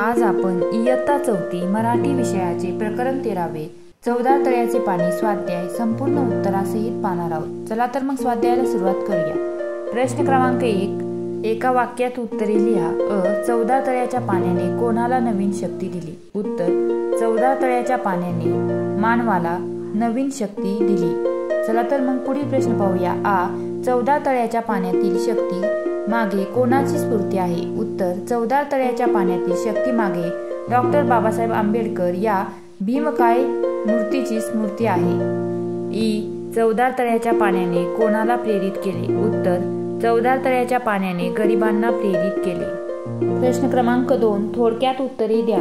आज आपण इयत्ता 4 मराठी विषयाचे प्रकरण 13 चवदार तळ्याचे पाणी स्वाध्याय संपूर्ण उत्तरासहित पाहणार आहोत। चला तर मग स्वाध्यायाला सुरुवात करूया। प्रश्न क्रमांक 1, एका वाक्यात उत्तरे लिहा। चवदार तळ्याच्या पाण्याने कोणाला नवीन शक्ती दिली? उत्तर, चवदार तळ्याच्या पाण्याने मानवाला नवीन शक्ती दिली। चला तर मग पुढील प्रश्न पाहूया। चवदार तळ्याच्या पाण्यातील शक्ती मागे कोणाची स्फूर्ती आहे? उत्तर, चवदार तळ्याच्या पाण्यातील शक्ती मागे डॉक्टर बाबासाहेब आंबेडकर या भीमकाय मूर्तीची स्मृती आहे। चवदार तळ्याच्या पाण्याने कोणाला प्रेरित केले? उत्तर, चवदार तळ्याच्या पाण्याने गरिबांना प्रेरित केले। प्रश्न क्रमांक 2, थोडक्यात उत्तरे द्या।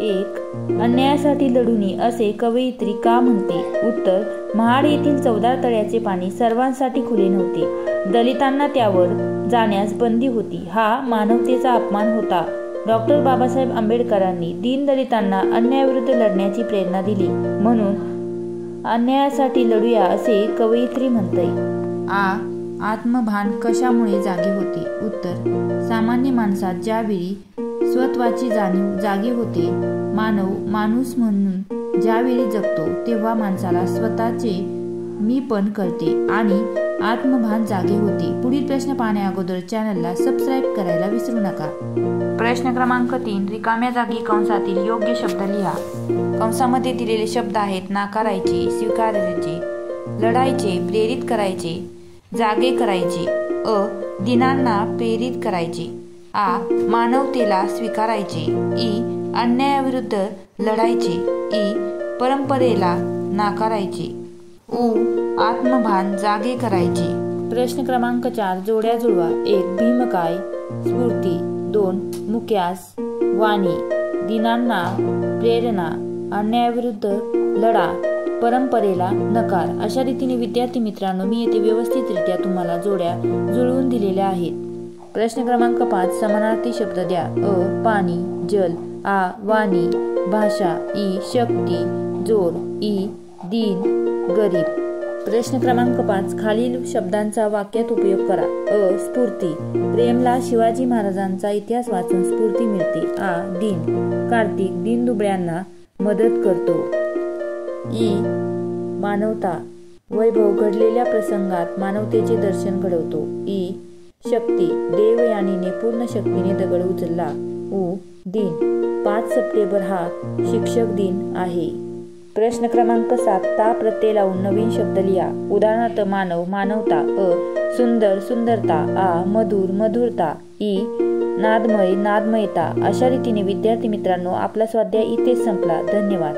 1, अन्यायासाठी लढुनी असे कवयित्री का म्हणते? उत्तर, महाड येथील चवदार तळ्याचे पाणी सर्वांसाठी खुले नव्हते। दलितांना त्यावर जाण्यास बंदी होती। हा मानवतेचा अपमान होता। डॉक्टर बाबासाहेब आंबेडकरांनी दीनदलितांना अन्यायाविरुद्ध लढण्याची प्रेरणा दिली, म्हणून अन्यायासाठी लढूया असे कवयित्री म्हणते। आत्मभान कशामुळे जागे होते? उत्तर, सामान्य माणसात ज्यावेळी स्वत्वाची जाणीव जागी होते, माणूस म्हणून ज्यावेळी जगतो, तेव्हा माणसाला स्वतःचे मी पण कळते आणि आत्मभान जागे होते। पुढील प्रश्न पाहण्या अगोदर चॅनलला सबस्क्राईब करायला विसरू नका। प्रश्न क्रमांक 3, रिकाम्या जागी कंसातील योग्य शब्द लिहा। कंसामध्ये दिलेले शब्द आहेत नाकारायचे, स्वीकारायचे, लढायचे, प्रेरित करायचे, जागे करायचे। दिनांना प्रेरित करायचे। मानवतेला स्वीकारायचे। अन्यायाविरुद्ध लढायचे। परंपरेला नाकारायचे। आत्मभान जागे करायचे। प्रश्न क्रमांक 4, जोड्या जुळवा। 1, भीमकाय स्फूर्ती। 2, मुक्यास वाणी, दिनांना प्रेरणा, अन्यायाविरुद्ध लढा, परंपरेला नकार। अशा रीतीने विद्यार्थी मित्रांनो, मी येथे व्यवस्थितरित्या तुम्हाला जोड्या जुळवून दिलेल्या आहेत। प्रश्न क्रमांक 5, समानार्थी शब्द द्या। पाणी, जल। वाणी, भाषा। शक्ती, जोर। दीन, गरीब। प्रश्न क्रमांक 5, खालील शब्दांचा वाक्यात उपयोग करा। स्फूर्ती, प्रेमला शिवाजी महाराजांचा इतिहास वाचून स्फूर्ती मिळते। दीन, कार्तिक दीनदुबळ्यांना मदत करतो। मानवता, वैभव घडलेल्या प्रसंगात मानवतेचे दर्शन घडवतो। शक्ती, देवयानीने पूर्ण शक्तीने दगड उचलला। दिन, 5 सप्टेंबर हा शिक्षक दिन आहे। प्रश्न क्रमांक 7, ता प्रत्यय लावून नवीन शब्द लिहा। उदाहरणार्थ, मानव, मानवता। सुंदर, सुंदरता। मधुर, मधुरता। नादमय, नादमयता। अशा रीतीने विद्यार्थी मित्रांनो, आपला स्वाध्याय इथेच संपला। धन्यवाद।